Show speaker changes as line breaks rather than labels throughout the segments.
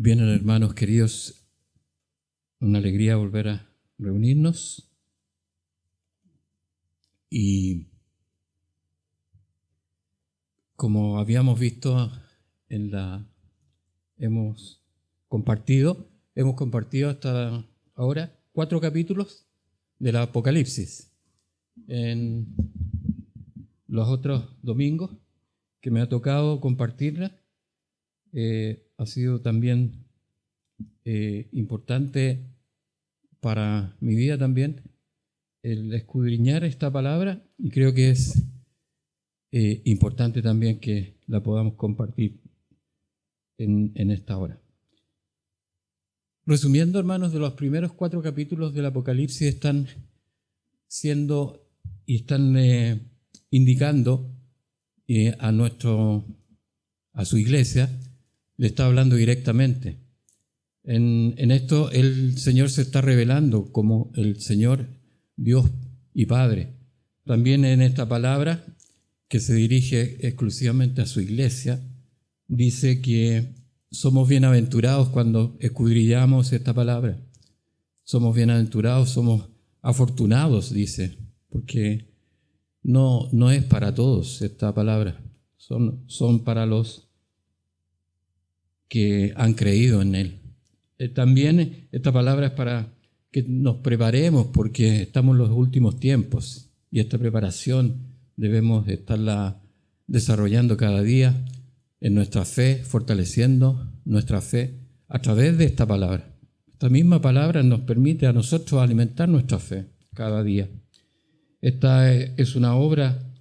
Bien, hermanos queridos, una alegría volver a reunirnos y como habíamos visto hemos compartido hasta ahora 4 capítulos del Apocalipsis. En los otros domingos que me ha tocado compartirla, ha sido también importante para mi vida también el escudriñar esta palabra, y creo que es importante también que la podamos compartir en esta hora. Resumiendo, hermanos, de los primeros 4 capítulos del Apocalipsis están indicando a su iglesia, le está hablando directamente. En esto el Señor se está revelando como el Señor, Dios y Padre. También en esta palabra, que se dirige exclusivamente a su iglesia, dice que somos bienaventurados cuando escudriñamos esta palabra. Somos bienaventurados, somos afortunados, dice, porque no es para todos esta palabra. Son para los que han creído en Él. También esta palabra es para que nos preparemos, porque estamos en los últimos tiempos y esta preparación debemos estarla desarrollando cada día en nuestra fe, fortaleciendo nuestra fe a través de esta palabra. Esta misma palabra nos permite a nosotros alimentar nuestra fe cada día. Esta es una obra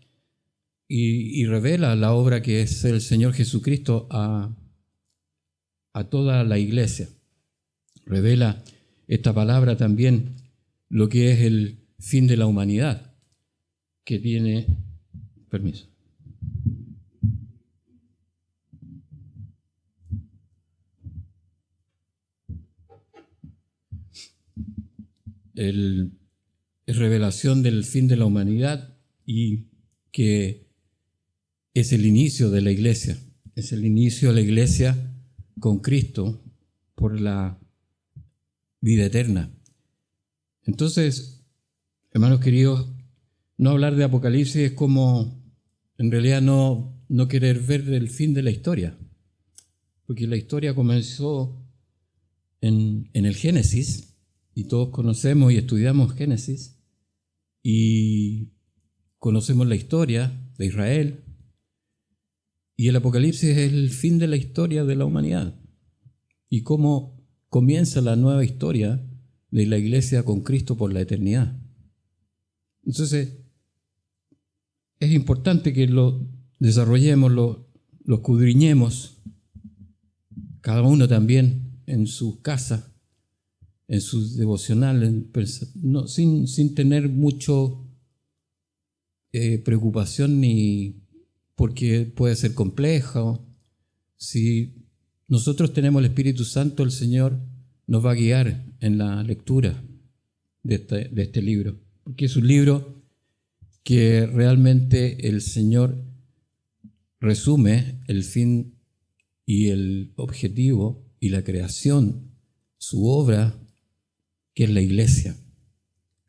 y revela la obra que es el Señor Jesucristo a toda la iglesia. Revela esta palabra también lo que es el fin de la humanidad, que tiene... Permiso. Es revelación del fin de la humanidad y que es el inicio de la iglesia. Es el inicio de la iglesia con Cristo por la vida eterna. Entonces, hermanos queridos, no hablar de Apocalipsis es como, en realidad, no querer ver el fin de la historia, porque la historia comenzó en el Génesis, y todos conocemos y estudiamos Génesis, y conocemos la historia de Israel, y el Apocalipsis es el fin de la historia de la humanidad, y cómo comienza la nueva historia de la iglesia con Cristo por la eternidad. Entonces, es importante que lo desarrollemos, lo escudriñemos, cada uno también en su casa, en sus devocionales, sin tener mucho preocupación, ni porque puede ser complejo. Si nosotros tenemos el Espíritu Santo, el Señor nos va a guiar en la lectura de este libro, porque es un libro que realmente el Señor resume el fin y el objetivo y la creación, su obra, que es la iglesia.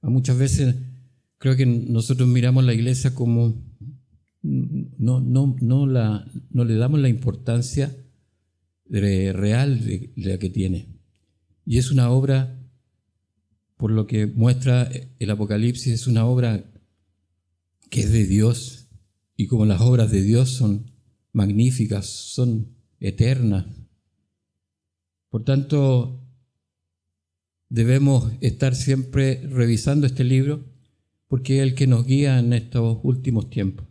Muchas veces creo que nosotros miramos la iglesia como no le damos la importancia real de la que tiene. Y es una obra, por lo que muestra el Apocalipsis, es una obra que es de Dios, y como las obras de Dios son magníficas, son eternas. Por tanto, debemos estar siempre revisando este libro, porque es el que nos guía en estos últimos tiempos.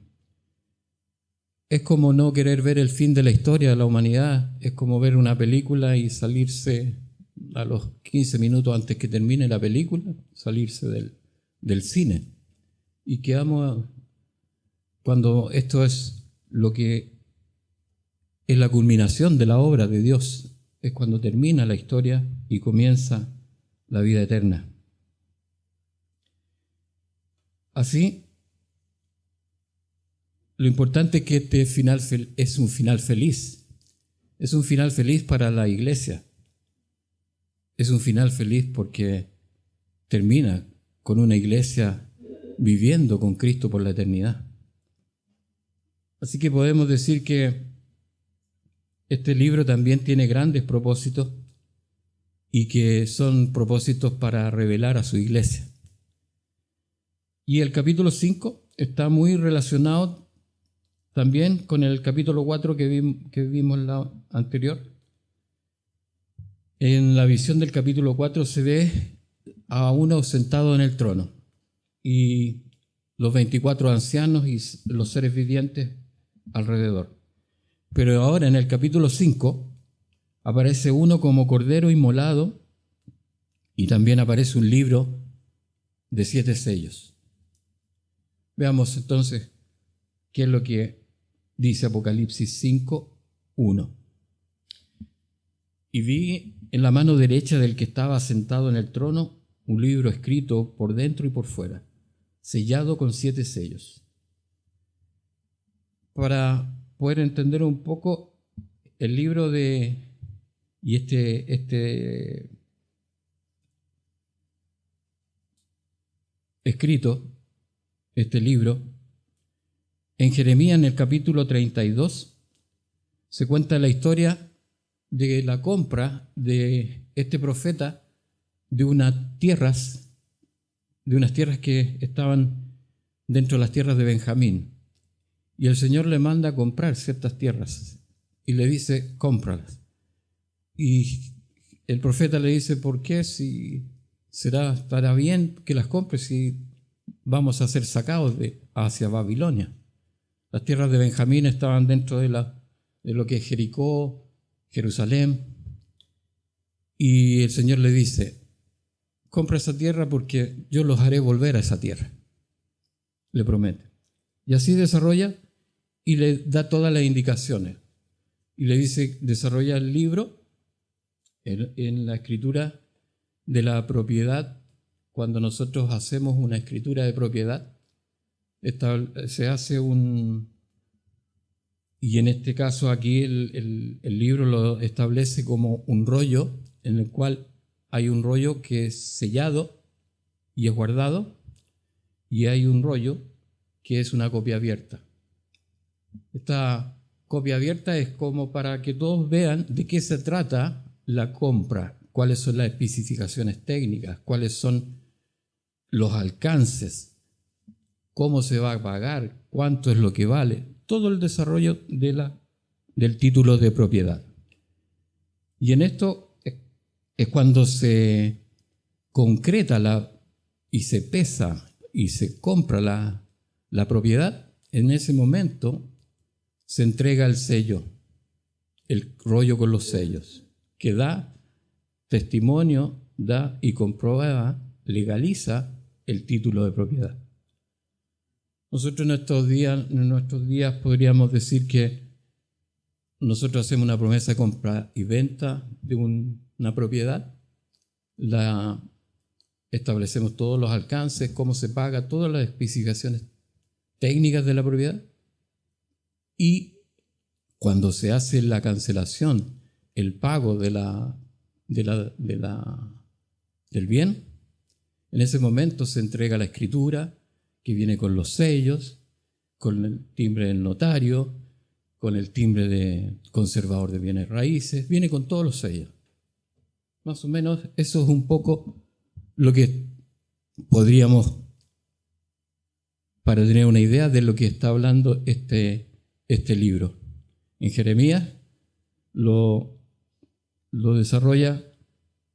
Es como no querer ver el fin de la historia de la humanidad, es como ver una película y salirse a los 15 minutos antes que termine la película, salirse del cine. Y quedamos, cuando esto es lo que es la culminación de la obra de Dios, es cuando termina la historia y comienza la vida eterna. Así, lo importante es que este final es un final feliz. Es un final feliz para la iglesia, es un final feliz porque termina con una iglesia viviendo con Cristo por la eternidad. Así que podemos decir que este libro también tiene grandes propósitos y que son propósitos para revelar a su iglesia. Y el capítulo 5 está muy relacionado también con el capítulo 4 que vimos en la anterior. En la visión del capítulo 4 se ve a uno sentado en el trono y los 24 ancianos y los seres vivientes alrededor. Pero ahora en el capítulo 5 aparece uno como cordero inmolado y también aparece un libro de 7 sellos. Veamos entonces qué es lo que dice Apocalipsis 5, 1. Y vi en la mano derecha del que estaba sentado en el trono un libro escrito por dentro y por fuera, sellado con 7 sellos. Para poder entender un poco el libro y este escrito, este libro, en Jeremías, en el capítulo 32, se cuenta la historia de la compra de este profeta de unas tierras que estaban dentro de las tierras de Benjamín. Y el Señor le manda a comprar ciertas tierras y le dice, cómpralas. Y el profeta le dice, ¿por qué? Si estará bien que las compres si vamos a ser sacados hacia Babilonia. Las tierras de Benjamín estaban dentro de lo que es Jericó, Jerusalén. Y el Señor le dice, compra esa tierra porque yo los haré volver a esa tierra. Le promete. Y así desarrolla y le da todas las indicaciones. Y le dice, desarrolla el libro en la escritura de la propiedad. Cuando nosotros hacemos una escritura de propiedad, se hace y en este caso aquí el libro lo establece como un rollo, en el cual hay un rollo que es sellado y es guardado, y hay un rollo que es una copia abierta. Esta copia abierta es como para que todos vean de qué se trata la compra, cuáles son las especificaciones técnicas, cuáles son los alcances, cómo se va a pagar, cuánto es lo que vale, todo el desarrollo del título de propiedad. Y en esto es cuando se concreta y se pesa y se compra la propiedad. En ese momento se entrega el sello, el rollo con los sellos, que da testimonio, da y comprueba, legaliza el título de propiedad. Nosotros en nuestros días podríamos decir que nosotros hacemos una promesa de compra y venta de una propiedad, establecemos todos los alcances, cómo se paga, todas las especificaciones técnicas de la propiedad, y cuando se hace la cancelación, el pago del bien, en ese momento se entrega la escritura que viene con los sellos, con el timbre del notario, con el timbre de conservador de bienes raíces, viene con todos los sellos. Más o menos eso es un poco lo que podríamos, para tener una idea de lo que está hablando este libro. En Jeremías lo desarrolla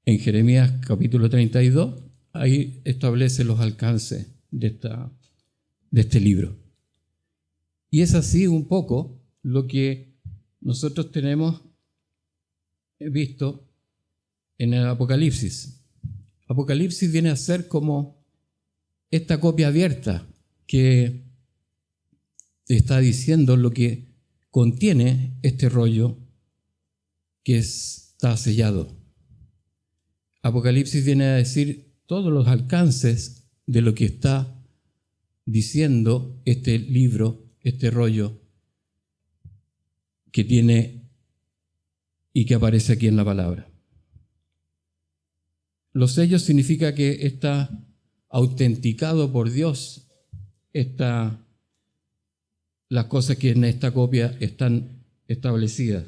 en Jeremías capítulo 32, ahí establece los alcances de este libro. Y es así un poco lo que nosotros tenemos visto en el Apocalipsis. Apocalipsis viene a ser como esta copia abierta que está diciendo lo que contiene este rollo que está sellado. Apocalipsis viene a decir todos los alcances de lo que está diciendo este libro, este rollo que tiene y que aparece aquí en la palabra. Los sellos significa que está autenticado por Dios, las cosas que en esta copia están establecidas.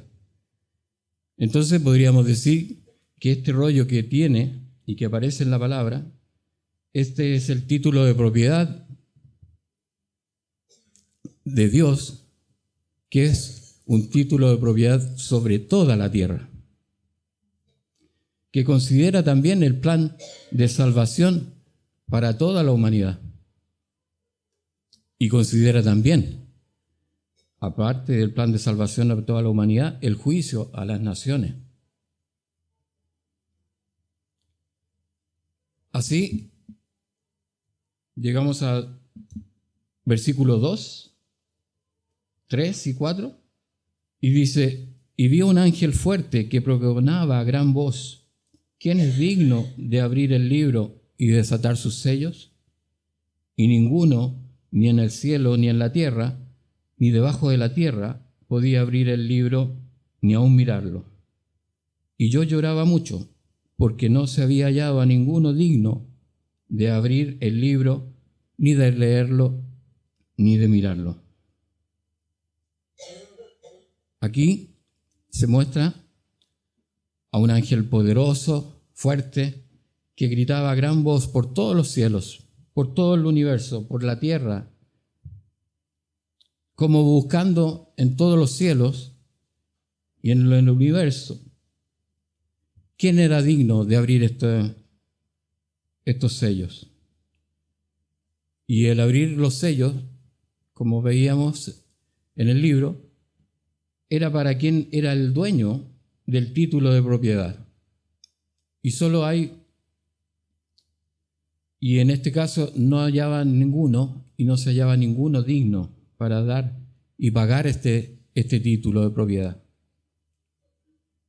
Entonces podríamos decir que este rollo que tiene y que aparece en la palabra, este es el título de propiedad de Dios, que es un título de propiedad sobre toda la tierra, que considera también el plan de salvación para toda la humanidad. Y considera también, aparte del plan de salvación para toda la humanidad, el juicio a las naciones. Así, llegamos al versículo 2, 3 y 4, y dice: y vi un ángel fuerte que proclamaba a gran voz: ¿quién es digno de abrir el libro y desatar sus sellos? Y ninguno, ni en el cielo, ni en la tierra, ni debajo de la tierra, podía abrir el libro, ni aun mirarlo. Y yo lloraba mucho, porque no se había hallado a ninguno digno de abrir el libro, ni de leerlo, ni de mirarlo. Aquí se muestra a un ángel poderoso, fuerte, que gritaba a gran voz por todos los cielos, por todo el universo, por la tierra, como buscando en todos los cielos y en el universo quién era digno de abrir estos sellos. Y el abrir los sellos, como veíamos en el libro, era para quien era el dueño del título de propiedad. Y en este caso no hallaba ninguno, y no se hallaba ninguno digno para dar y pagar este título de propiedad.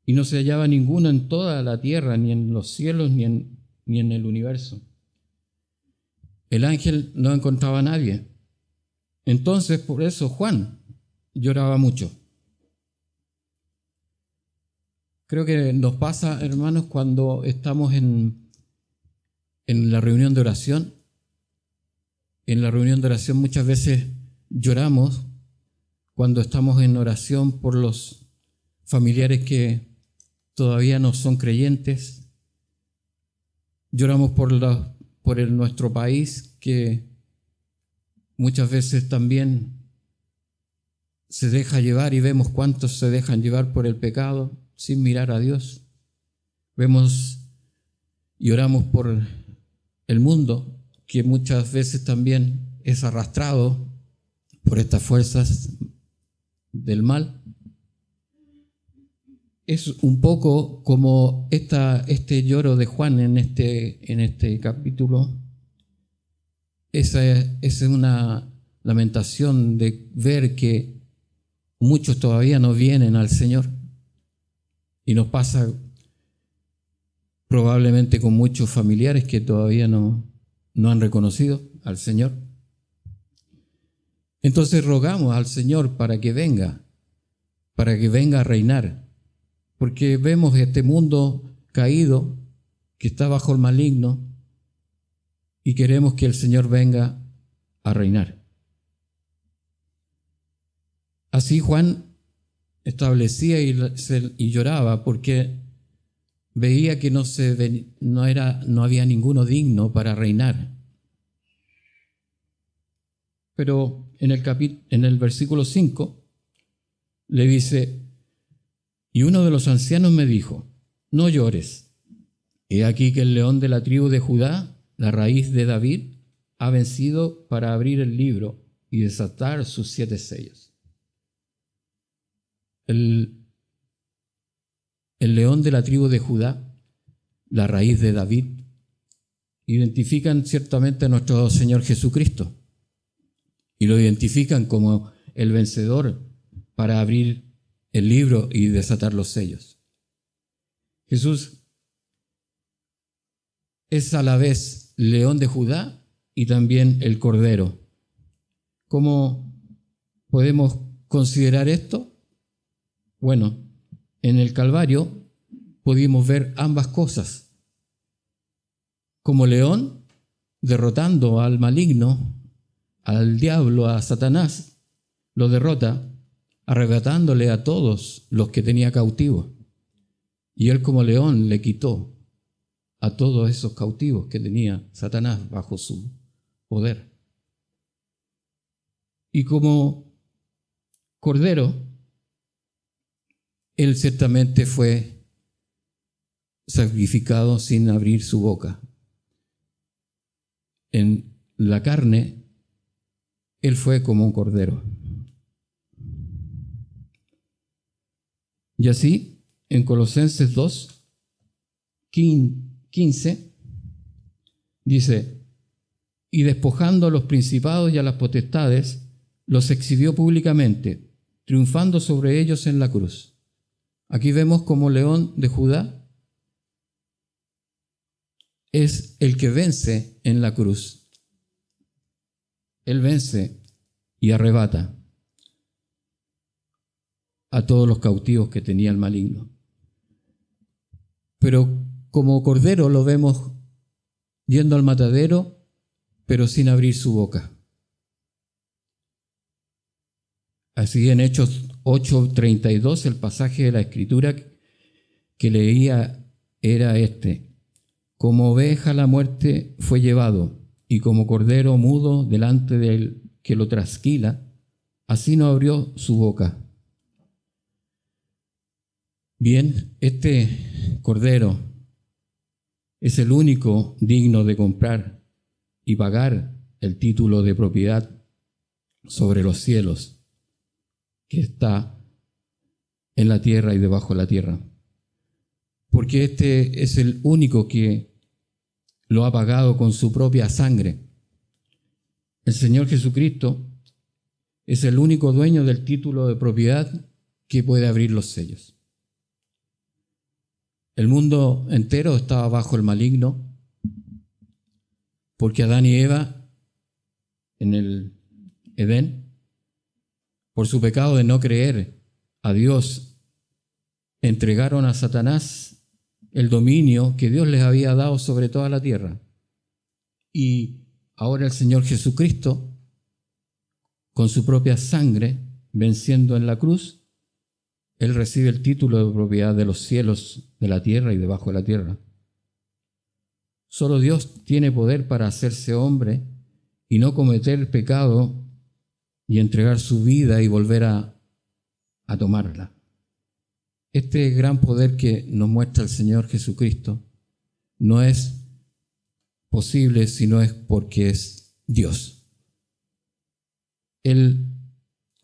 Y no se hallaba ninguno en toda la tierra, ni en los cielos, ni en el universo. El ángel no encontraba a nadie. Entonces, por eso Juan lloraba mucho. Creo que nos pasa, hermanos, cuando estamos en la reunión de oración. En la reunión de oración muchas veces lloramos cuando estamos en oración por los familiares que todavía no son creyentes. Lloramos por nuestro país, que muchas veces también se deja llevar, y vemos cuántos se dejan llevar por el pecado sin mirar a Dios. Vemos y oramos por el mundo, que muchas veces también es arrastrado por estas fuerzas del mal. Es un poco como este lloro de Juan en este capítulo. Esa es una lamentación de ver que muchos todavía no vienen al Señor. Y nos pasa probablemente con muchos familiares que todavía no han reconocido al Señor. Entonces rogamos al Señor para que venga a reinar. Porque vemos este mundo caído, que está bajo el maligno, y queremos que el Señor venga a reinar. Así Juan establecía y lloraba porque veía que no había ninguno digno para reinar. Pero en el versículo 5 le dice: y uno de los ancianos me dijo: no llores, he aquí que el león de la tribu de Judá, la raíz de David, ha vencido para abrir el libro y desatar sus 7 sellos. El león de la tribu de Judá, la raíz de David, identifican ciertamente a nuestro Señor Jesucristo y lo identifican como el vencedor para abrir el libro y desatar los sellos. Jesús es a la vez león de Judá y también el Cordero. ¿Cómo podemos considerar esto? Bueno, en el Calvario pudimos ver ambas cosas. como león, derrotando al maligno, al diablo, a Satanás, lo derrota, arrebatándole a todos los que tenía cautivos. Y él como león le quitó a todos esos cautivos que tenía Satanás bajo su poder. Y como cordero, él ciertamente fue sacrificado sin abrir su boca. En la carne, él fue como un cordero. Y así, en Colosenses 2, 15, dice: y despojando a los principados y a las potestades, los exhibió públicamente, triunfando sobre ellos en la cruz. Aquí vemos como León de Judá es el que vence en la cruz. Él vence y arrebata a todos los cautivos que tenía el maligno. Pero como cordero lo vemos yendo al matadero, pero sin abrir su boca. Así en Hechos 8:32, el pasaje de la Escritura que leía era este: como oveja a la muerte fue llevado, y como cordero mudo delante del que lo trasquila, así no abrió su boca. Bien, este cordero es el único digno de comprar y pagar el título de propiedad sobre los cielos que está en la tierra y debajo de la tierra. Porque este es el único que lo ha pagado con su propia sangre. El Señor Jesucristo es el único dueño del título de propiedad que puede abrir los sellos. El mundo entero estaba bajo el maligno, porque Adán y Eva en el Edén, por su pecado de no creer a Dios, entregaron a Satanás el dominio que Dios les había dado sobre toda la tierra. Y ahora el Señor Jesucristo, con su propia sangre, venciendo en la cruz, Él recibe el título de propiedad de los cielos, de la tierra y debajo de la tierra. Solo Dios tiene poder para hacerse hombre y no cometer pecado y entregar su vida y volver a tomarla. Este gran poder que nos muestra el Señor Jesucristo no es posible si no es porque es Dios. Él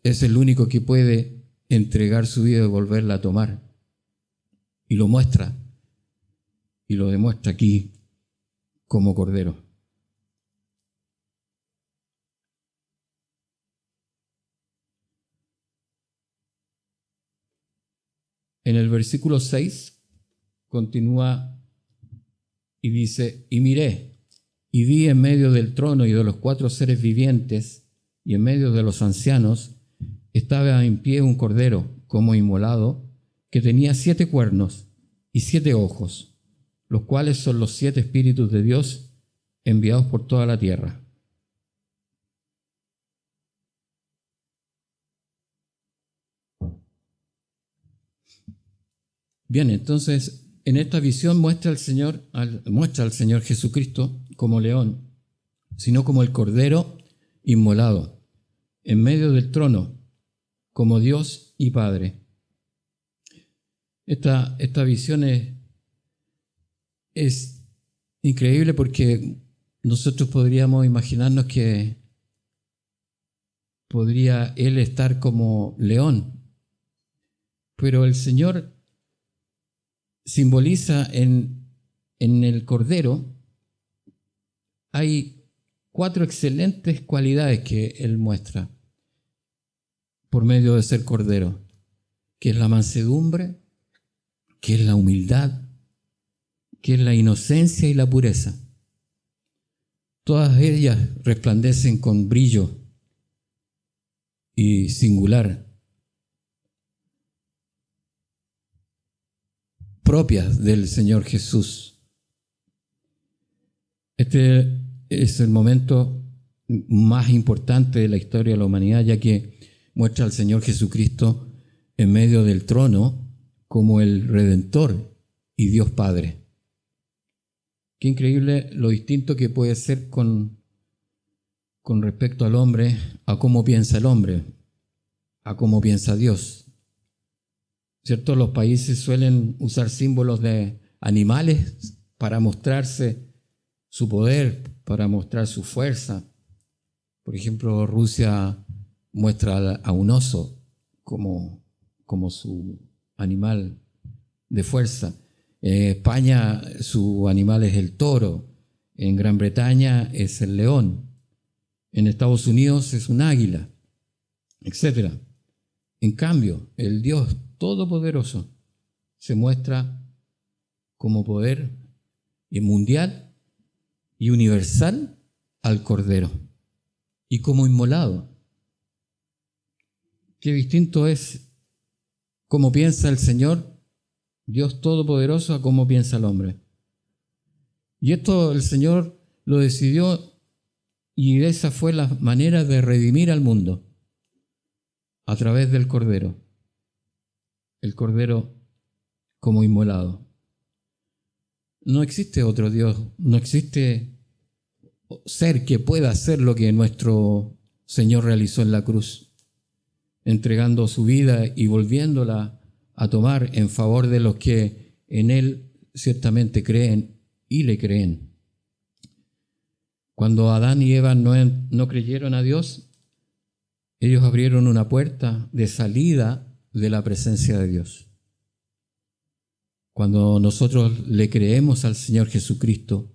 es el único que puede entregar su vida y volverla a tomar. Y lo muestra, y lo demuestra aquí como cordero. En el versículo 6 continúa y dice: y miré, y vi en medio del trono y de los 4 seres vivientes, y en medio de los ancianos, estaba en pie un cordero como inmolado, que tenía 7 cuernos y 7 ojos, los cuales son los 7 espíritus de Dios enviados por toda la tierra. Bien, entonces en esta visión muestra al Señor Jesucristo como león, sino como el cordero inmolado, en medio del trono, como Dios y Padre. Esta visión es increíble porque nosotros podríamos imaginarnos que podría Él estar como león, pero el Señor simboliza en el cordero. Hay 4 excelentes cualidades que Él muestra por medio de ser cordero, que es la mansedumbre, que es la humildad, que es la inocencia y la pureza. Todas ellas resplandecen con brillo y singular, propias del Señor Jesús. Este es el momento más importante de la historia de la humanidad, ya que muestra al Señor Jesucristo en medio del trono como el Redentor y Dios Padre. Qué increíble lo distinto que puede ser con respecto al hombre, a cómo piensa el hombre, a cómo piensa Dios. ¿Cierto? Los países suelen usar símbolos de animales para mostrarse su poder, para mostrar su fuerza. Por ejemplo, Rusia muestra a un oso como su animal de fuerza. En España su animal es el toro. En Gran Bretaña es el león. En Estados Unidos es un águila, etc. En cambio, el Dios Todopoderoso se muestra como poder mundial y universal al Cordero y como inmolado. Qué distinto es cómo piensa el Señor, Dios Todopoderoso, a cómo piensa el hombre. Y esto el Señor lo decidió, y esa fue la manera de redimir al mundo, a través del Cordero. El Cordero como inmolado. No existe otro Dios, no existe ser que pueda hacer lo que nuestro Señor realizó en la cruz, entregando su vida y volviéndola a tomar en favor de los que en Él ciertamente creen y le creen. Cuando Adán y Eva no creyeron a Dios, ellos abrieron una puerta de salida de la presencia de Dios. Cuando nosotros le creemos al Señor Jesucristo,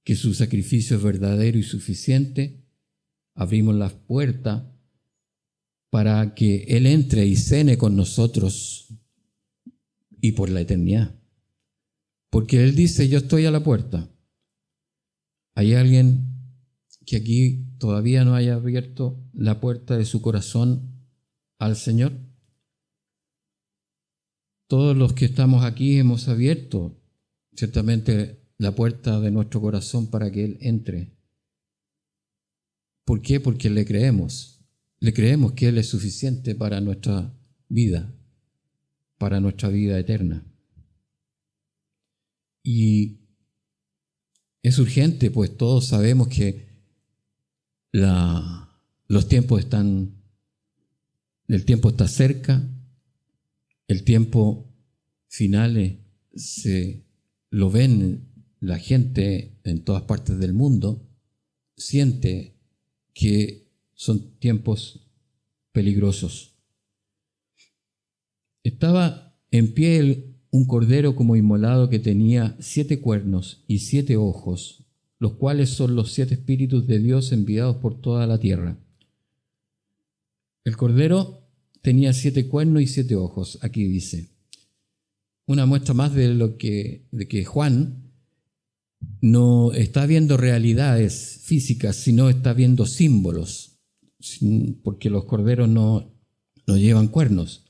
que su sacrificio es verdadero y suficiente, abrimos las puertas para que Él entre y cene con nosotros y por la eternidad. Porque Él dice, yo estoy a la puerta. ¿Hay alguien que aquí todavía no haya abierto la puerta de su corazón al Señor? Todos los que estamos aquí hemos abierto ciertamente la puerta de nuestro corazón para que Él entre. ¿Por qué? Porque le creemos. Le creemos que Él es suficiente para nuestra vida eterna. Y es urgente, pues todos sabemos que el tiempo está cerca, el tiempo final se lo ven la gente en todas partes del mundo, siente que son tiempos peligrosos. Estaba en pie un cordero como inmolado que tenía 7 cuernos y 7 ojos, los cuales son los 7 espíritus de Dios enviados por toda la tierra. El cordero tenía 7 cuernos y 7 ojos, aquí dice. Una muestra más de que Juan no está viendo realidades físicas, sino está viendo símbolos, porque los corderos no llevan cuernos.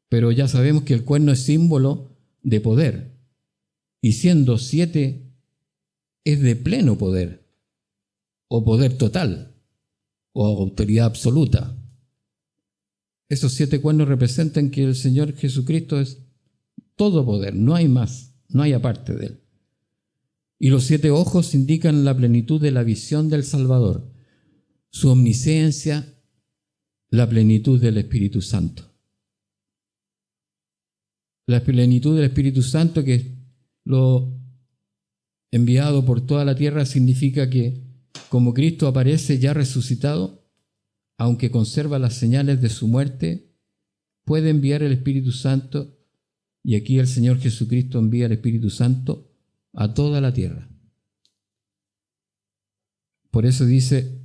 Pero ya sabemos que el cuerno es símbolo de poder, y siendo 7 es de pleno poder, o poder total, o autoridad absoluta. Esos 7 cuernos representan que el Señor Jesucristo es todo poder, no hay más, no hay aparte de Él. Y los 7 ojos indican la plenitud de la visión del Salvador, su omnisciencia, la plenitud del Espíritu Santo. La plenitud del Espíritu Santo, que es lo enviado por toda la tierra, significa que como Cristo aparece ya resucitado, aunque conserva las señales de su muerte, puede enviar el Espíritu Santo, y aquí el Señor Jesucristo envía el Espíritu Santo a toda la tierra. Por eso dice,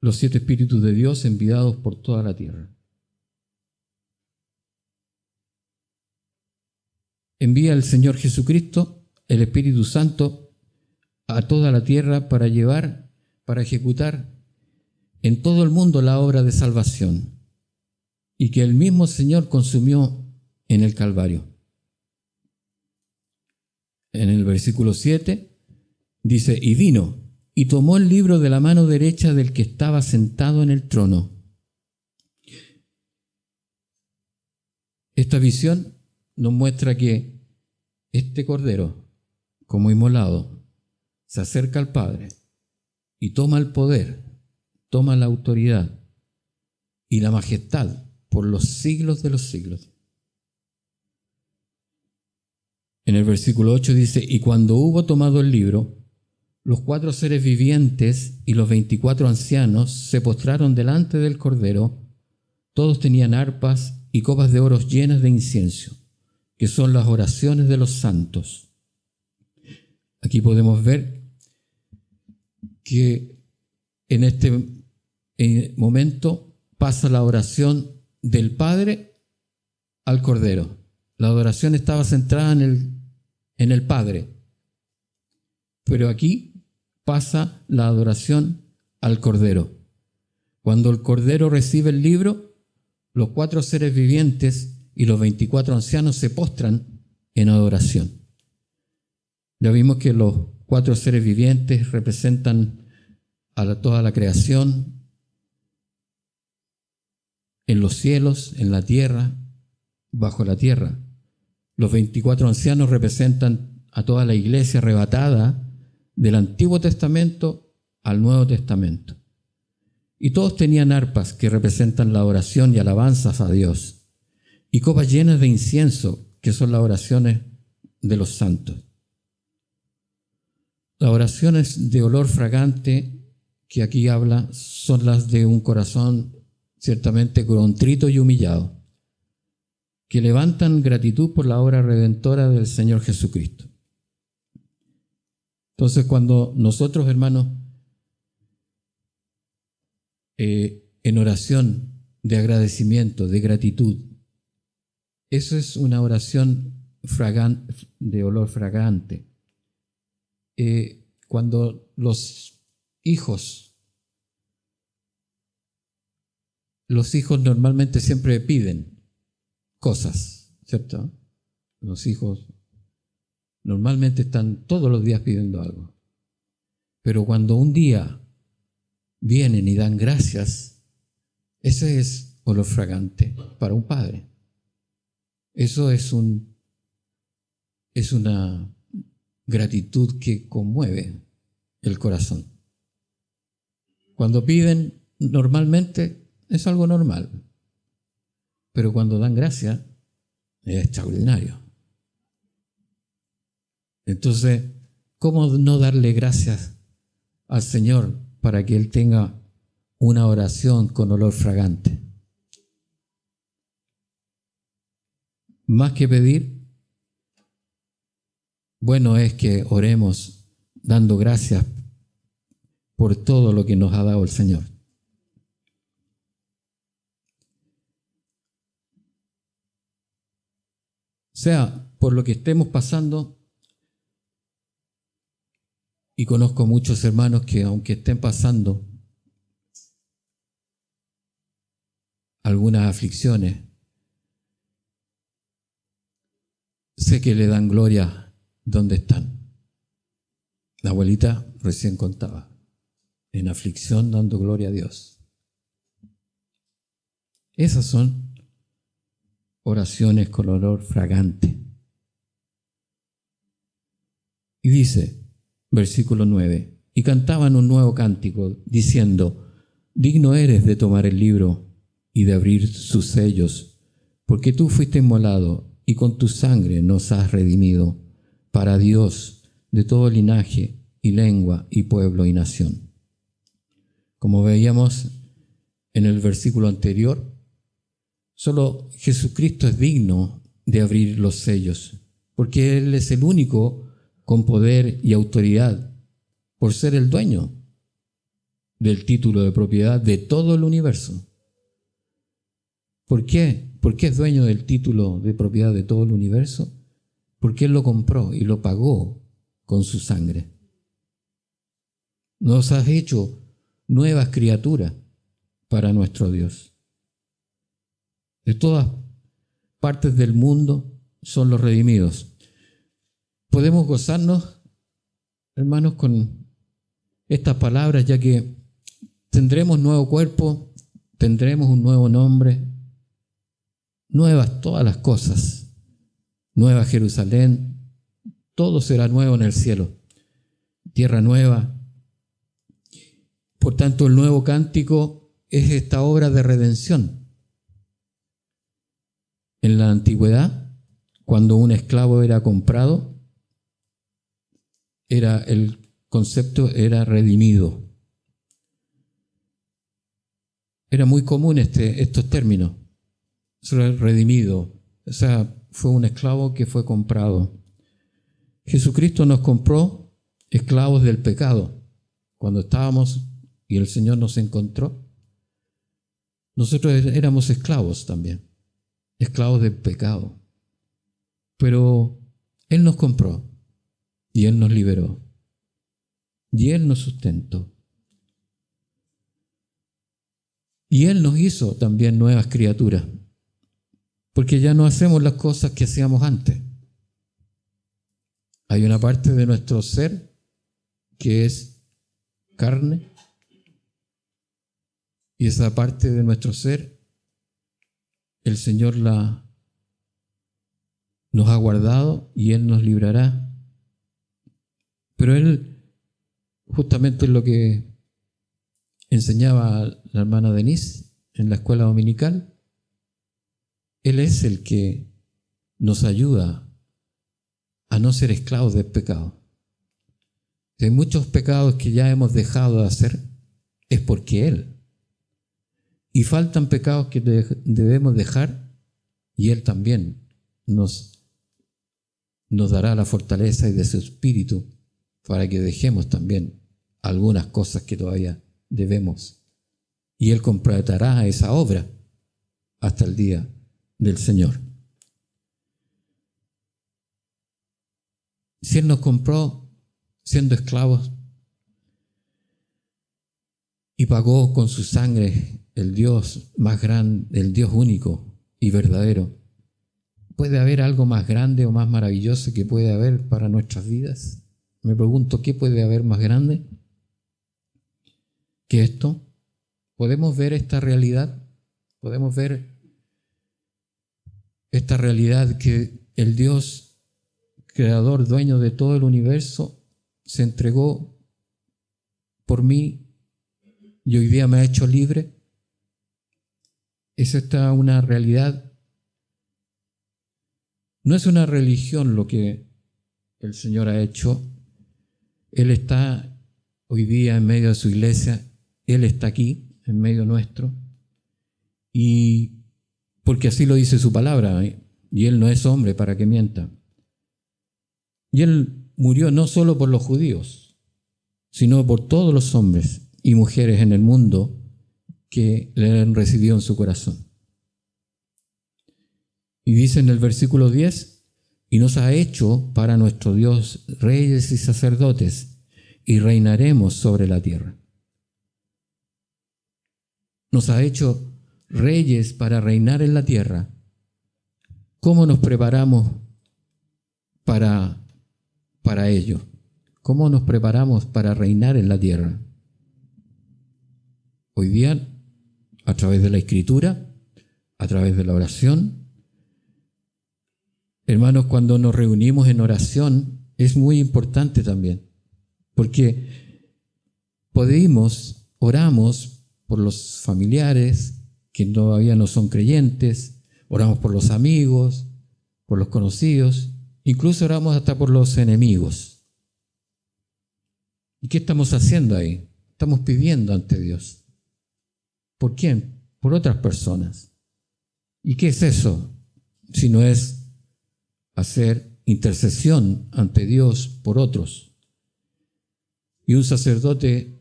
los 7 espíritus de Dios enviados por toda la tierra. Envía el Señor Jesucristo, el Espíritu Santo, a toda la tierra para ejecutar en todo el mundo la obra de salvación, y que el mismo Señor consumió en el Calvario. en el versículo 7, dice, y vino, y tomó el libro de la mano derecha del que estaba sentado en el trono. Esta visión nos muestra que este Cordero, como inmolado, se acerca al Padre y toma el poder, toma la autoridad y la majestad por los siglos de los siglos. En el versículo 8 dice, y cuando hubo tomado el libro, los 4 seres vivientes y los 24 ancianos se postraron delante del Cordero. Todos tenían arpas y copas de oro llenas de incienso, que son las oraciones de los santos. Aquí podemos ver que en este momento pasa la oración del Padre al Cordero. La adoración estaba centrada en el Padre, pero aquí pasa la adoración al Cordero. Cuando el Cordero recibe el libro, los 4 seres vivientes y los 24 ancianos se postran en adoración. Ya vimos que los 4 seres vivientes representan a toda la creación, en los cielos, en la tierra, bajo la tierra. Los 24 ancianos representan a toda la iglesia arrebatada del Antiguo Testamento al Nuevo Testamento. Y todos tenían arpas que representan la oración y alabanzas a Dios, y copas llenas de incienso, que son las oraciones de los santos. Las oraciones de olor fragante que aquí habla son las de un corazón ciertamente contrito y humillado, que levantan gratitud por la obra redentora del Señor Jesucristo. Entonces, cuando nosotros, hermanos, en oración de agradecimiento, de gratitud, eso es una oración de olor fragante. Cuando los hijos normalmente siempre piden cosas, ¿cierto? Los hijos normalmente están todos los días pidiendo algo. Pero cuando un día vienen y dan gracias, ese es olor fragante para un padre. Eso es una gratitud que conmueve el corazón. Cuando piden, normalmente es algo normal, pero cuando dan gracias, es extraordinario. Entonces, ¿cómo no darle gracias al Señor para que Él tenga una oración con olor fragante? Más que pedir, bueno es que oremos dando gracias por todo lo que nos ha dado el Señor. Sea por lo que estemos pasando, y conozco muchos hermanos que aunque estén pasando algunas aflicciones, sé que le dan gloria donde están. La abuelita recién contaba, en aflicción dando gloria a Dios. Esas son oraciones con olor fragante. Y dice, versículo 9, y cantaban un nuevo cántico, diciendo, digno eres de tomar el libro y de abrir sus sellos, porque tú fuiste inmolado y con tu sangre nos has redimido para Dios de todo linaje y lengua y pueblo y nación. Como veíamos en el versículo anterior, solo Jesucristo es digno de abrir los sellos, porque Él es el único con poder y autoridad, por ser el dueño del título de propiedad de todo el universo. ¿Por qué? ¿Por qué es dueño del título de propiedad de todo el universo? Porque Él lo compró y lo pagó con su sangre. Nos has hecho nuevas criaturas para nuestro Dios. De todas partes del mundo son los redimidos. podemos gozarnos, hermanos, con estas palabras, ya que tendremos nuevo cuerpo, tendremos un nuevo nombre, nuevas todas las cosas, nueva Jerusalén, todo será nuevo en el cielo, tierra nueva. Por tanto, el nuevo cántico es esta obra de redención. En la antigüedad, cuando un esclavo era comprado, el concepto era redimido. Era muy común estos términos. Redimido. O sea, fue un esclavo que fue comprado. Jesucristo nos compró esclavos del pecado. Cuando estábamos y el Señor nos encontró, nosotros éramos esclavos también, esclavos del pecado. Pero Él nos compró y Él nos liberó y Él nos sustentó. Y Él nos hizo también nuevas criaturas, porque ya no hacemos las cosas que hacíamos antes. Hay una parte de nuestro ser que es carne, y esa parte de nuestro ser, el Señor nos ha guardado y Él nos librará. Pero Él, justamente es lo que enseñaba la hermana Denise en la escuela dominical, Él es el que nos ayuda a no ser esclavos del pecado. Si hay muchos pecados que ya hemos dejado de hacer, es porque Él. Y faltan pecados que debemos dejar, y Él también nos dará la fortaleza y de su espíritu para que dejemos también algunas cosas que todavía debemos. Y Él completará esa obra hasta el día del Señor. Si Él nos compró siendo esclavos y pagó con su sangre, el Dios más grande, el Dios único y verdadero, ¿puede haber algo más grande o más maravilloso que puede haber para nuestras vidas? Me pregunto, ¿qué puede haber más grande que esto? ¿Podemos ver esta realidad? ¿Podemos ver esta realidad que el Dios creador, dueño de todo el universo, se entregó por mí y hoy día me ha hecho libre? ¿Es esta una realidad? No es una religión lo que el Señor ha hecho. Él está hoy día en medio de su iglesia, Él está aquí en medio nuestro, y porque así lo dice su palabra, y Él no es hombre para que mienta. Y Él murió no solo por los judíos, sino por todos los hombres y mujeres en el mundo que le han recibido en su corazón. Y dice en el versículo 10, y nos ha hecho para nuestro Dios reyes y sacerdotes, y reinaremos sobre la tierra. Nos ha hecho reyes para reinar en la tierra. ¿Cómo nos preparamos para ello? ¿Cómo nos preparamos para reinar en la tierra? Hoy día, a través de la Escritura, a través de la oración. Hermanos, cuando nos reunimos en oración, es muy importante también, porque oramos por los familiares que todavía no son creyentes, oramos por los amigos, por los conocidos, incluso oramos hasta por los enemigos. ¿Y qué estamos haciendo ahí? Estamos pidiendo ante Dios. ¿Por quién? Por otras personas. ¿Y qué es eso? Si no es hacer intercesión ante Dios por otros. Y un sacerdote,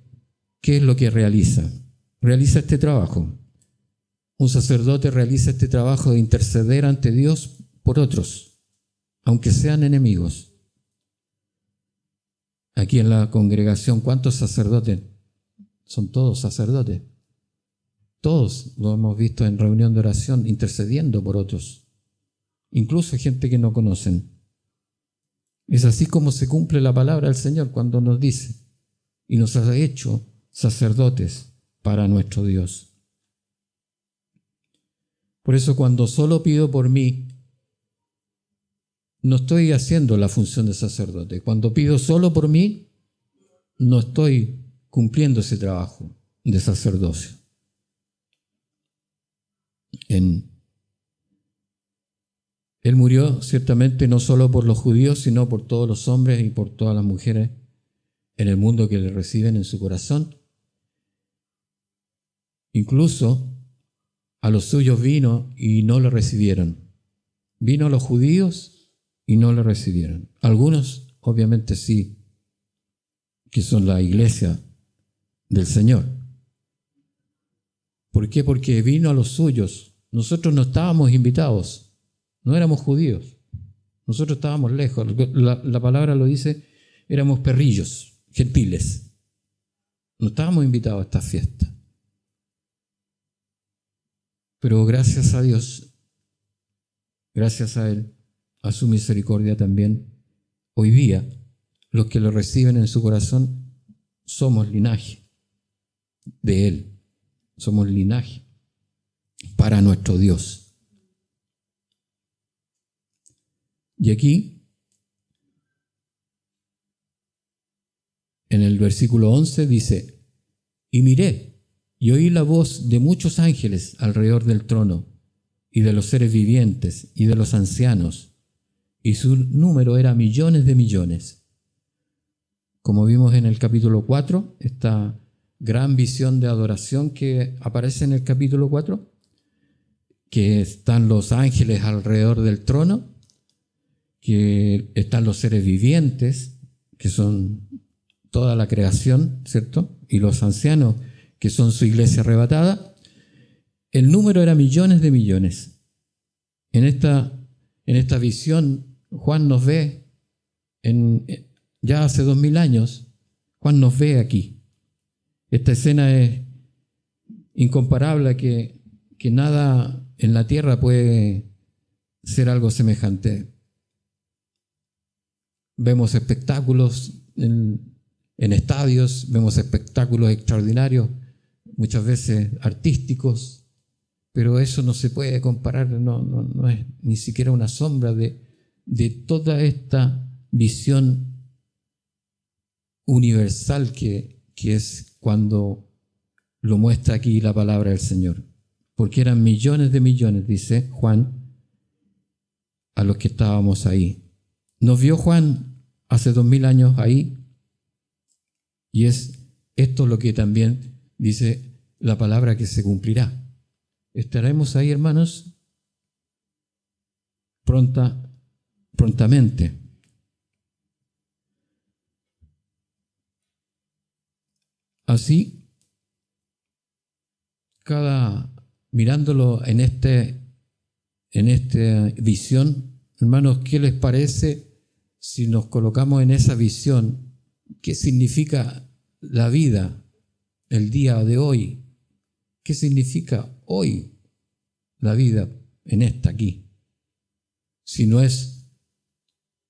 ¿qué es lo que realiza? Realiza este trabajo. Un sacerdote realiza este trabajo de interceder ante Dios por otros, aunque sean enemigos. Aquí en la congregación, ¿cuántos sacerdotes? Son todos sacerdotes. Todos lo hemos visto en reunión de oración intercediendo por otros. Incluso gente que no conocen. Es así como se cumple la palabra del Señor cuando nos dice, y nos ha hecho sacerdotes para nuestro Dios. Por eso cuando solo pido por mí, no estoy haciendo la función de sacerdote. Cuando pido solo por mí, no estoy cumpliendo ese trabajo de sacerdocio. Él murió ciertamente no solo por los judíos, sino por todos los hombres y por todas las mujeres en el mundo que le reciben en su corazón. Incluso a los suyos vino y no le recibieron. Vino a los judíos y no le recibieron. Algunos, obviamente sí, que son la iglesia del Señor. ¿Por qué? Porque vino a los suyos. Nosotros no estábamos invitados, no éramos judíos. Nosotros estábamos lejos. La palabra lo dice, éramos perrillos, gentiles. No estábamos invitados a esta fiesta. Pero gracias a Dios, gracias a Él, a su misericordia también, hoy día los que lo reciben en su corazón somos linaje de Él. Somos linaje para nuestro Dios. Y aquí, en el versículo 11 dice, y miré y oí la voz de muchos ángeles alrededor del trono, y de los seres vivientes, y de los ancianos, y su número era millones de millones. Como vimos en el capítulo 4, esta gran visión de adoración que aparece en el capítulo 4, que están los ángeles alrededor del trono, que están los seres vivientes, que son toda la creación, ¿cierto? Y los ancianos, que son su iglesia arrebatada. El número era millones de millones. En esta visión, Juan nos ve, ya hace 2000 años, Juan nos ve aquí. Esta escena es incomparable, que nada en la tierra puede ser algo semejante. Vemos espectáculos en estadios, vemos espectáculos extraordinarios, muchas veces artísticos, pero eso no se puede comparar, no es ni siquiera una sombra de toda esta visión universal que es cuando lo muestra aquí la palabra del Señor. Porque eran millones de millones, dice Juan, a los que estábamos ahí. Nos vio Juan hace 2000 años ahí, y es esto lo que también dice la palabra que se cumplirá. Estaremos ahí, hermanos, prontamente. Así, mirándolo en esta visión, hermanos, ¿qué les parece si nos colocamos en esa visión? ¿Qué significa la vida, el día de hoy? ¿Qué significa hoy la vida en esta aquí? Si no es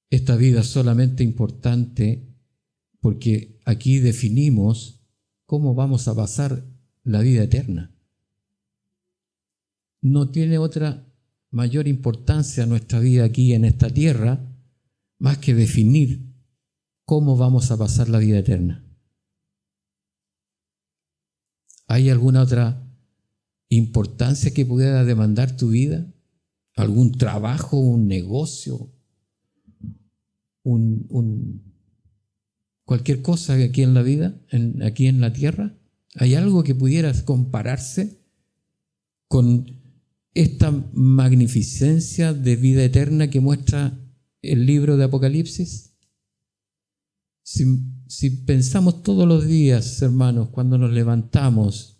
esta vida solamente importante porque aquí definimos cómo vamos a pasar la vida eterna. No tiene otra mayor importancia nuestra vida aquí en esta tierra más que definir cómo vamos a pasar la vida eterna. ¿Hay alguna otra importancia que pudiera demandar tu vida? ¿Algún trabajo, un negocio, cualquier cosa aquí en la vida, aquí en la tierra? ¿Hay algo que pudiera compararse con esta magnificencia de vida eterna que muestra el libro de Apocalipsis? Si pensamos todos los días, hermanos, cuando nos levantamos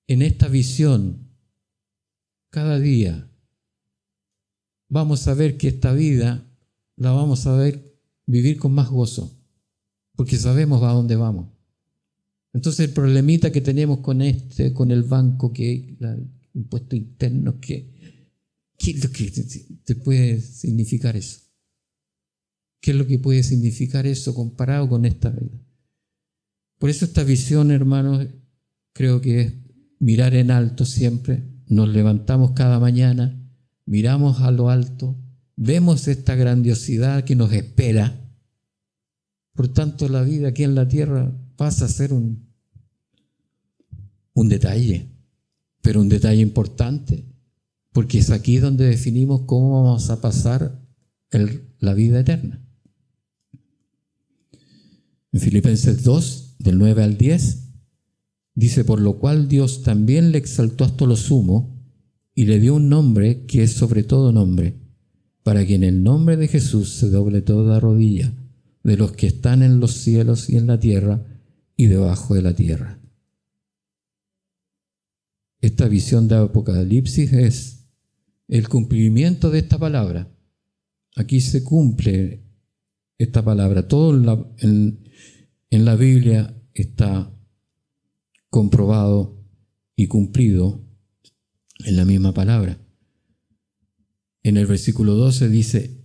en esta visión, cada día, vamos a ver que esta vida la vamos a ver vivir con más gozo, porque sabemos a dónde vamos. Entonces el problemita que tenemos con el banco, que el impuesto interno, ¿qué es lo que te puede significar eso? ¿Qué es lo que puede significar eso comparado con esta vida? Por eso esta visión, hermanos, creo que es mirar en alto siempre. Nos levantamos cada mañana, miramos a lo alto, vemos esta grandiosidad que nos espera. Por tanto, la vida aquí en la tierra pasa a ser un detalle, pero un detalle importante, porque es aquí donde definimos cómo vamos a pasar la vida eterna. En Filipenses 2, del 9 al 10, dice: por lo cual Dios también le exaltó hasta lo sumo y le dio un nombre que es sobre todo nombre, para que en el nombre de Jesús se doble toda rodilla de los que están en los cielos y en la tierra y debajo de la tierra. Esta visión de Apocalipsis es el cumplimiento de esta palabra. Aquí se cumple esta palabra. Todo en la Biblia está comprobado y cumplido en la misma palabra. En el versículo 12 dice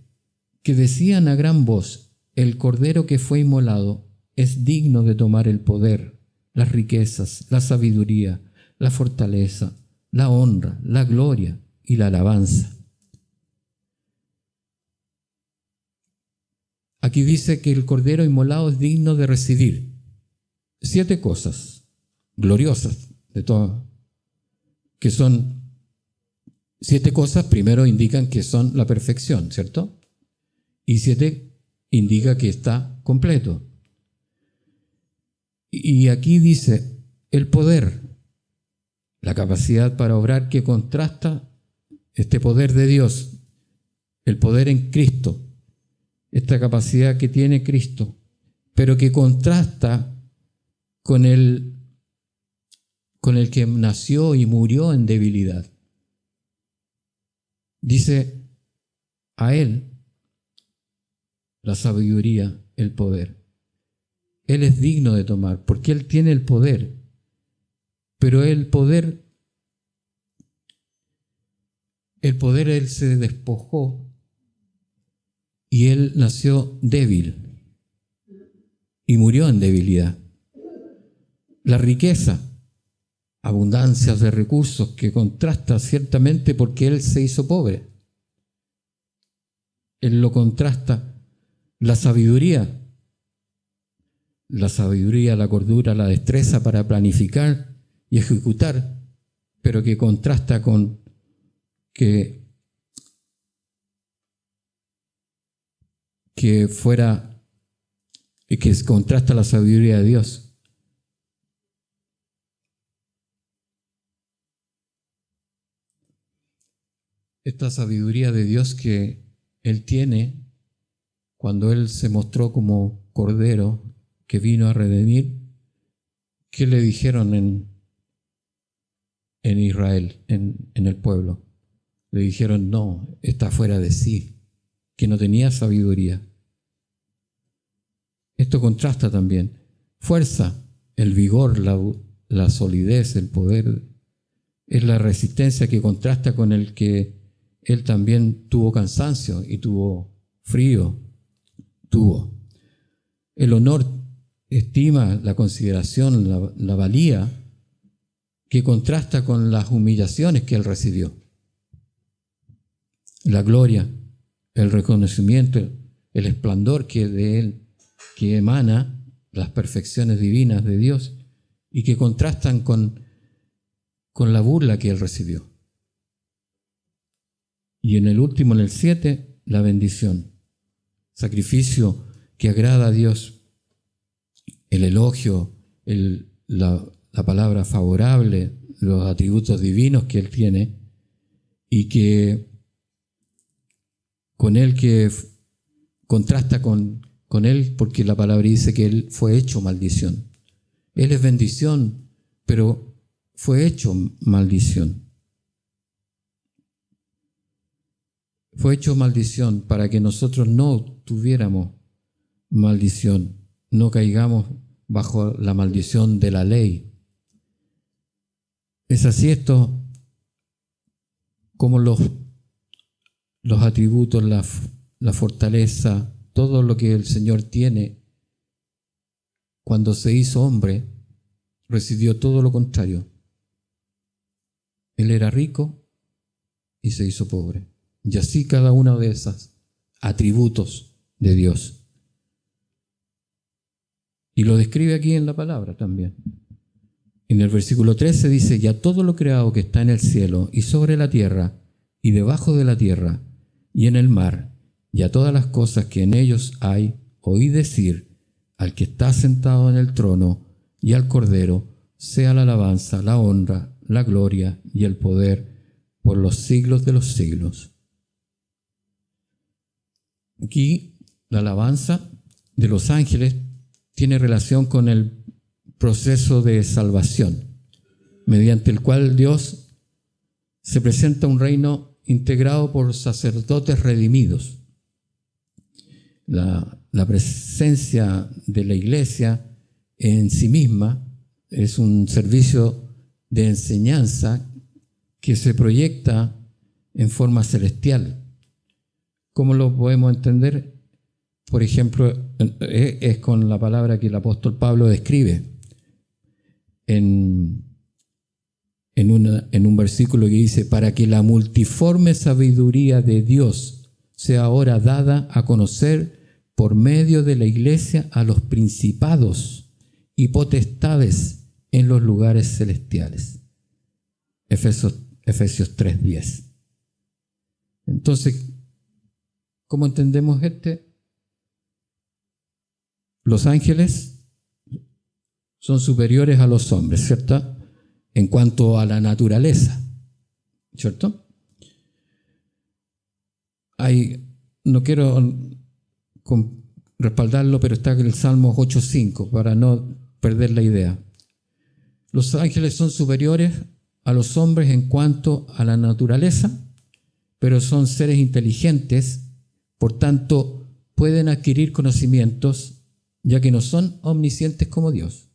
que decían a gran voz: el Cordero que fue inmolado es digno de tomar el poder, las riquezas, la sabiduría, la fortaleza, la honra, la gloria y la alabanza. Aquí dice que el Cordero inmolado es digno de recibir 7 cosas gloriosas de todas, que son 7 cosas. Primero indican que son la perfección, ¿cierto? Y 7 indica que está completo. Y aquí dice el poder, la capacidad para obrar, que contrasta este poder de Dios, el poder en Cristo, esta capacidad que tiene Cristo, pero que contrasta con el que nació y murió en debilidad. Dice: a Él la sabiduría, el poder. Él es digno de tomar, porque Él tiene el poder. Pero el poder Él se despojó y Él nació débil y murió en debilidad. La riqueza, abundancias de recursos, que contrasta ciertamente porque Él se hizo pobre. Él lo contrasta. La sabiduría, la cordura, la destreza para planificar y ejecutar, pero que contrasta con que contrasta la sabiduría de Dios. Esta sabiduría de Dios que Él tiene cuando Él se mostró como Cordero que vino a redimir. ¿Qué le dijeron en Israel, en el pueblo? Le dijeron: no, está fuera de sí, que no tenía sabiduría. Esto contrasta también. Fuerza, el vigor, la solidez, el poder, es la resistencia que contrasta con el que Él también tuvo cansancio y tuvo frío. El honor, estima, la consideración, la valía, que contrasta con las humillaciones que Él recibió. La gloria, el reconocimiento, el esplendor que de Él, que emana las perfecciones divinas de Dios y que contrastan con la burla que Él recibió. Y en el último, en el 7, la bendición, sacrificio que agrada a Dios, el elogio, la palabra favorable, los atributos divinos que Él tiene, y que con Él que contrasta con Él, porque la palabra dice que Él fue hecho maldición. Él es bendición, pero fue hecho maldición. Fue hecho maldición para que nosotros no tuviéramos maldición, no caigamos bajo la maldición de la ley. Es así esto, como los atributos, la fortaleza, todo lo que el Señor tiene, cuando se hizo hombre, recibió todo lo contrario. Él era rico y se hizo pobre. Y así cada uno de esos atributos de Dios. Y lo describe aquí en la palabra también. En el versículo 13 dice: y a todo lo creado que está en el cielo y sobre la tierra y debajo de la tierra y en el mar, y a todas las cosas que en ellos hay, oí decir al que está sentado en el trono y al Cordero, sea la alabanza, la honra, la gloria y el poder por los siglos de los siglos. Aquí la alabanza de los ángeles tiene relación con el proceso de salvación, mediante el cual Dios se presenta un reino integrado por sacerdotes redimidos. La presencia de la iglesia en sí misma es un servicio de enseñanza que se proyecta en forma celestial. ¿Cómo lo podemos entender? Por ejemplo, es con la palabra que el apóstol Pablo describe en un versículo que dice: para que la multiforme sabiduría de Dios sea ahora dada a conocer por medio de la iglesia a los principados y potestades en los lugares celestiales. Efesios 3:10. Entonces, ¿cómo entendemos Los ángeles son superiores a los hombres, ¿cierto? En cuanto a la naturaleza, ¿cierto? No quiero respaldarlo, pero está en el Salmo 8:5, para no perder la idea. Los ángeles son superiores a los hombres en cuanto a la naturaleza, pero son seres inteligentes, por tanto pueden adquirir conocimientos, ya que no son omniscientes como Dios.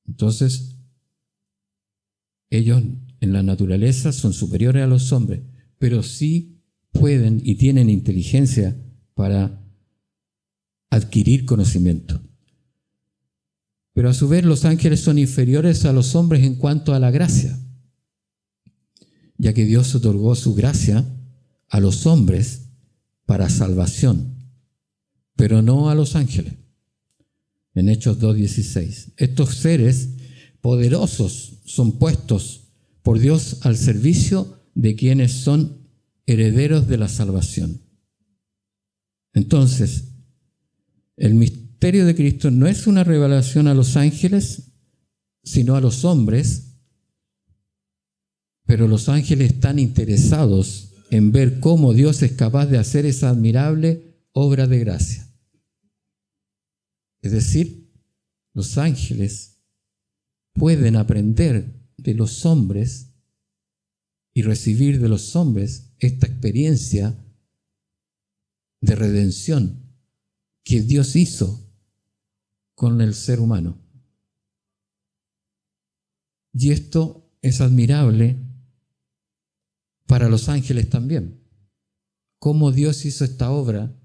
Entonces, ellos en la naturaleza son superiores a los hombres, pero sí pueden y tienen inteligencia para adquirir conocimiento. Pero a su vez los ángeles son inferiores a los hombres en cuanto a la gracia, ya que Dios otorgó su gracia a los hombres para salvación, pero no a los ángeles. En Hechos 2:16, estos seres poderosos son puestos por Dios al servicio de quienes son herederos de la salvación. Entonces, el misterio de Cristo no es una revelación a los ángeles, sino a los hombres, pero los ángeles están interesados en ver cómo Dios es capaz de hacer esa admirable obra de gracia. Es decir, los ángeles pueden aprender de los hombres y recibir de los hombres esta experiencia de redención que Dios hizo con el ser humano. Y esto es admirable para los ángeles también. Cómo Dios hizo esta obra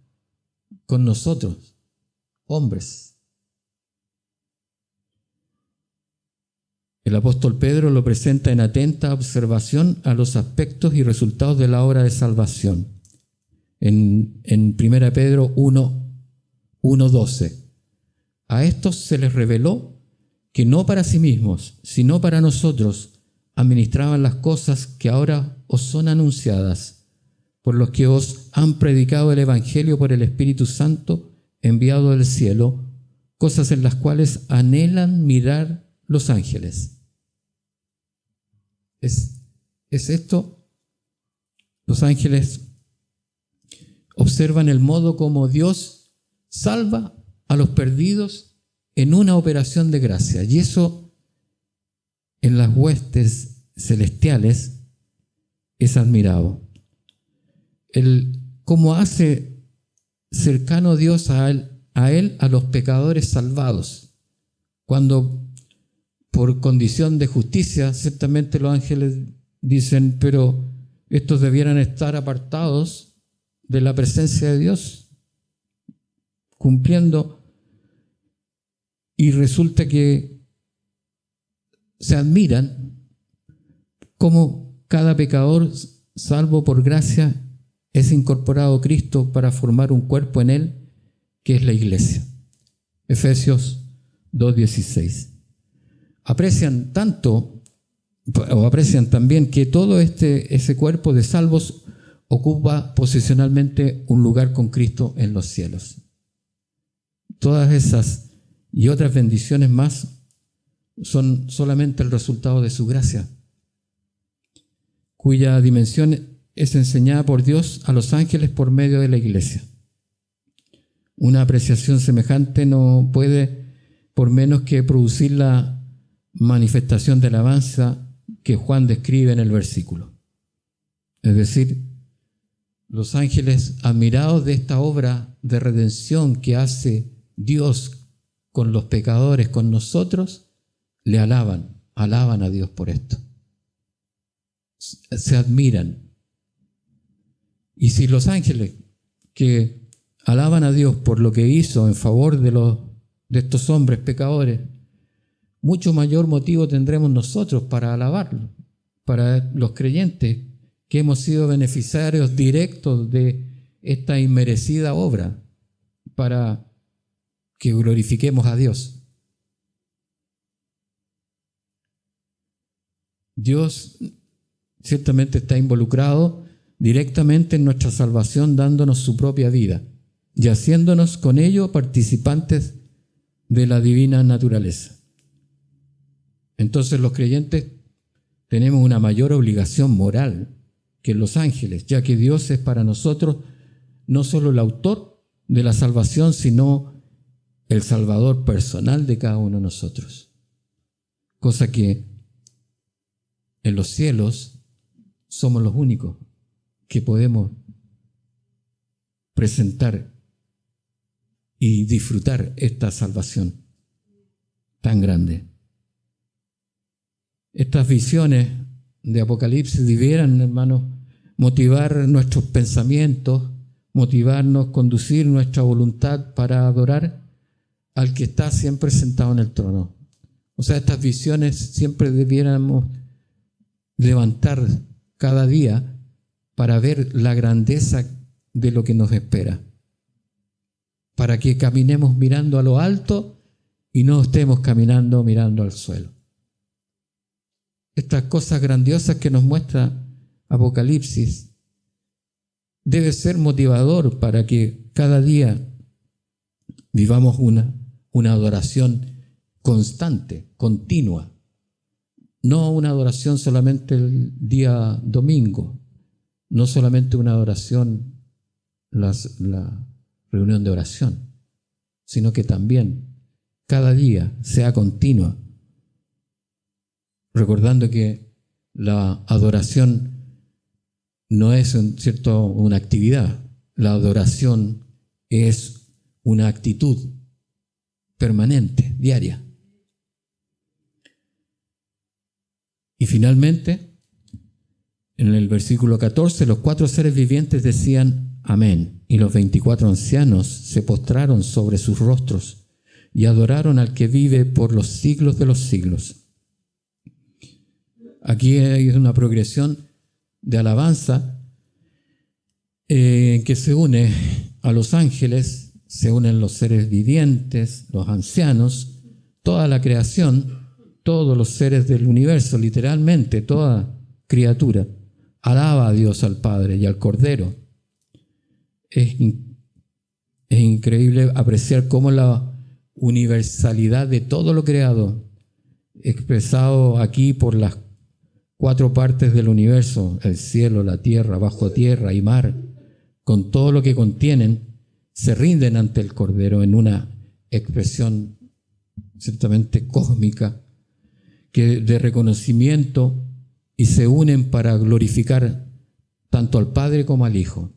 con nosotros, hombres. El apóstol Pedro lo presenta en atenta observación a los aspectos y resultados de la obra de salvación. En 1 Pedro 1:12. A estos se les reveló que no para sí mismos, sino para nosotros, administraban las cosas que ahora os son anunciadas, por los que os han predicado el Evangelio por el Espíritu Santo enviado del cielo, cosas en las cuales anhelan mirar los ángeles. ¿Es esto? Los ángeles observan el modo como Dios salva a los perdidos en una operación de gracia. Y eso en las huestes celestiales es admirado. Cómo hace cercano Dios a él a los pecadores salvados. Cuando por condición de justicia, ciertamente los ángeles dicen, pero estos debieran estar apartados de la presencia de Dios. cumpliendo, y resulta que se admiran cómo cada pecador, salvo por gracia, es incorporado a Cristo para formar un cuerpo en Él, que es la iglesia. Efesios 2:16. Aprecian tanto, o aprecian también, que todo ese cuerpo de salvos ocupa posicionalmente un lugar con Cristo en los cielos. Todas esas y otras bendiciones más son solamente el resultado de su gracia, cuya dimensión es enseñada por Dios a los ángeles por medio de la iglesia. Una apreciación semejante no puede, por menos que producir la manifestación de alabanza que Juan describe en el versículo. Es decir, los ángeles, admirados de esta obra de redención que hace Dios con los pecadores, con nosotros, le alaban a Dios por esto. Se admiran. Y si los ángeles que alaban a Dios por lo que hizo en favor de estos hombres pecadores, mucho mayor motivo tendremos nosotros para alabarlo, para los creyentes que hemos sido beneficiarios directos de esta inmerecida obra, para que glorifiquemos a Dios. Dios ciertamente está involucrado directamente en nuestra salvación, dándonos su propia vida y haciéndonos con ello participantes de la divina naturaleza. Entonces los creyentes tenemos una mayor obligación moral que los ángeles, ya que Dios es para nosotros no solo el autor de la salvación, sino el salvador personal de cada uno de nosotros. Cosa que en los cielos somos los únicos que podemos presentar y disfrutar esta salvación tan grande. Estas visiones de Apocalipsis debieran, hermanos, motivar nuestros pensamientos, motivarnos, conducir nuestra voluntad para adorar al que está siempre sentado en el trono. O sea, estas visiones siempre debiéramos levantar cada día para ver la grandeza de lo que nos espera, para que caminemos mirando a lo alto y no estemos caminando mirando al suelo. Estas cosas grandiosas que nos muestra Apocalipsis debe ser motivador para que cada día vivamos una adoración constante, continua. No una adoración solamente el día domingo, no solamente una adoración, la reunión de oración, sino que también cada día sea continua, recordando que la adoración no es una actividad, la adoración es una actitud permanente, diaria. Y finalmente, en el versículo 14, los 4 seres vivientes decían amén, y los 24 ancianos se postraron sobre sus rostros y adoraron al que vive por los siglos de los siglos. Aquí hay una progresión de alabanza que se une a los ángeles, se unen los seres vivientes, los ancianos, toda la creación, todos los seres del universo, literalmente toda criatura, alaba a Dios, al Padre y al Cordero. Es increíble apreciar cómo la universalidad de todo lo creado, expresado aquí por las 4 partes del universo, el cielo, la tierra, bajo tierra y mar, con todo lo que contienen, se rinden ante el Cordero en una expresión ciertamente cósmica de reconocimiento, y se unen para glorificar tanto al Padre como al Hijo.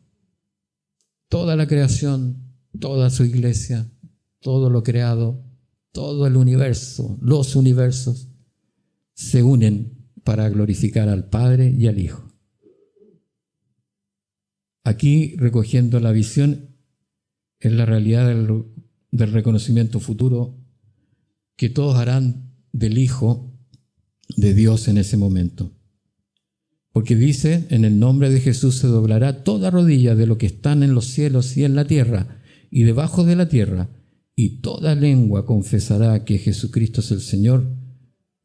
Toda la creación, toda su iglesia, todo lo creado, todo el universo, los universos, se unen para glorificar al Padre y al Hijo. Aquí, recogiendo la visión, es la realidad del reconocimiento futuro que todos harán del Hijo de Dios en ese momento. Porque dice, en el nombre de Jesús se doblará toda rodilla de lo que están en los cielos y en la tierra y debajo de la tierra, y toda lengua confesará que Jesucristo es el Señor,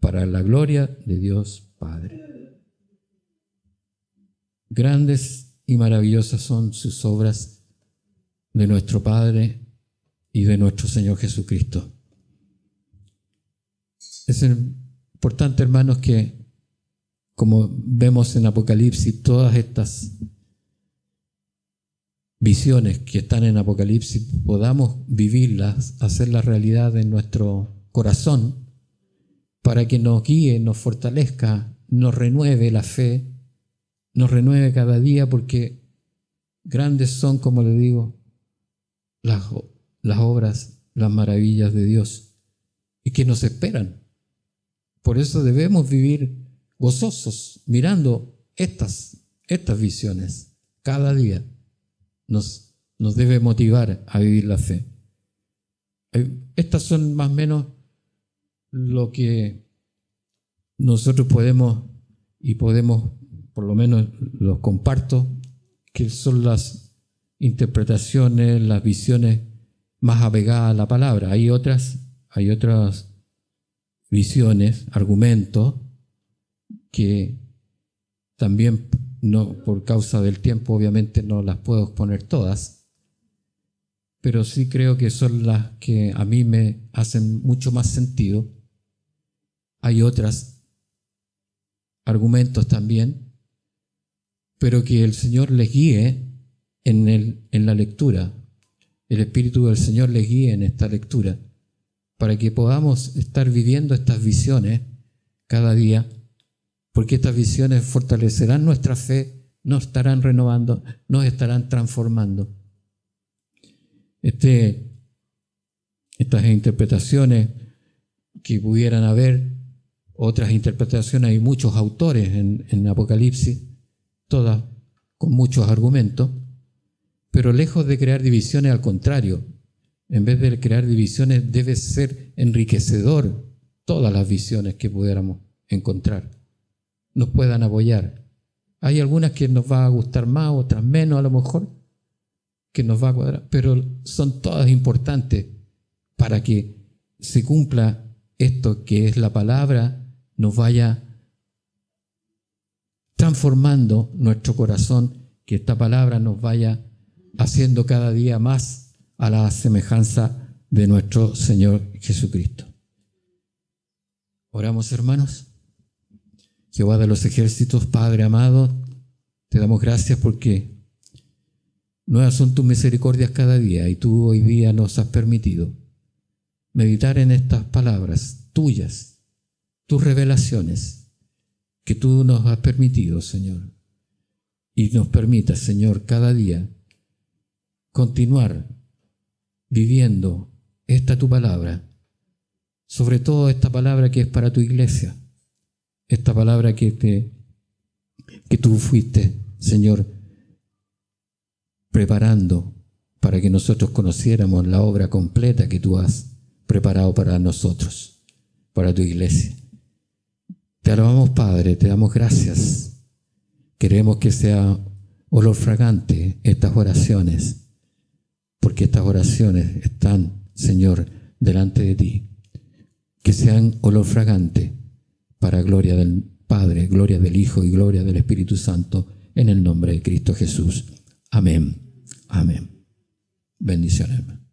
para la gloria de Dios Padre. Grandes y maravillosas son sus obras de nuestro Padre y de nuestro Señor Jesucristo. Es importante, hermanos, que como vemos en Apocalipsis, todas estas visiones que están en Apocalipsis, podamos vivirlas, hacerlas realidad en nuestro corazón, para que nos guíe, nos fortalezca, nos renueve la fe, nos renueve cada día, porque grandes son, como le digo, las obras, las maravillas de Dios, y que nos esperan. Por eso debemos vivir gozosos, mirando estas visiones. Cada día nos debe motivar a vivir la fe. Estas son más o menos lo que nosotros podemos, por lo menos los comparto, que son las interpretaciones, las visiones más apegadas a la palabra. Hay otras visiones, argumentos, que también, no, por causa del tiempo, obviamente no las puedo exponer todas, pero sí creo que son las que a mí me hacen mucho más sentido. Hay otros argumentos también, pero que el Señor les guíe en la lectura. El Espíritu del Señor les guíe en esta lectura, para que podamos estar viviendo estas visiones cada día, porque estas visiones fortalecerán nuestra fe, nos estarán renovando, nos estarán transformando. Estas interpretaciones que pudieran haber, otras interpretaciones, hay muchos autores en Apocalipsis, todas con muchos argumentos, pero lejos de crear divisiones, al contrario, en vez de crear divisiones, debe ser enriquecedor todas las visiones que pudiéramos encontrar, nos puedan apoyar. Hay algunas que nos va a gustar más, otras menos a lo mejor, que nos va a cuadrar, pero son todas importantes para que se cumpla esto que es la palabra, nos vaya transformando nuestro corazón, que esta palabra nos vaya haciendo cada día más a la semejanza de nuestro Señor Jesucristo. Oramos, hermanos. Jehová de los ejércitos, Padre amado, te damos gracias porque nuevas son tus misericordias cada día, y tú hoy día nos has permitido meditar en estas palabras tuyas, tus revelaciones que tú nos has permitido, Señor, y nos permitas, Señor, cada día continuar viviendo esta tu palabra, sobre todo esta palabra que es para tu iglesia, esta palabra que tú fuiste, Señor, preparando para que nosotros conociéramos la obra completa que tú has preparado para nosotros, para tu iglesia. Te alabamos, Padre, te damos gracias. Queremos que sea olor fragante estas oraciones, porque estas oraciones están, Señor, delante de ti. Que sean olor fragante para gloria del Padre, gloria del Hijo y gloria del Espíritu Santo, en el nombre de Cristo Jesús. Amén. Amén. Bendiciones, hermano.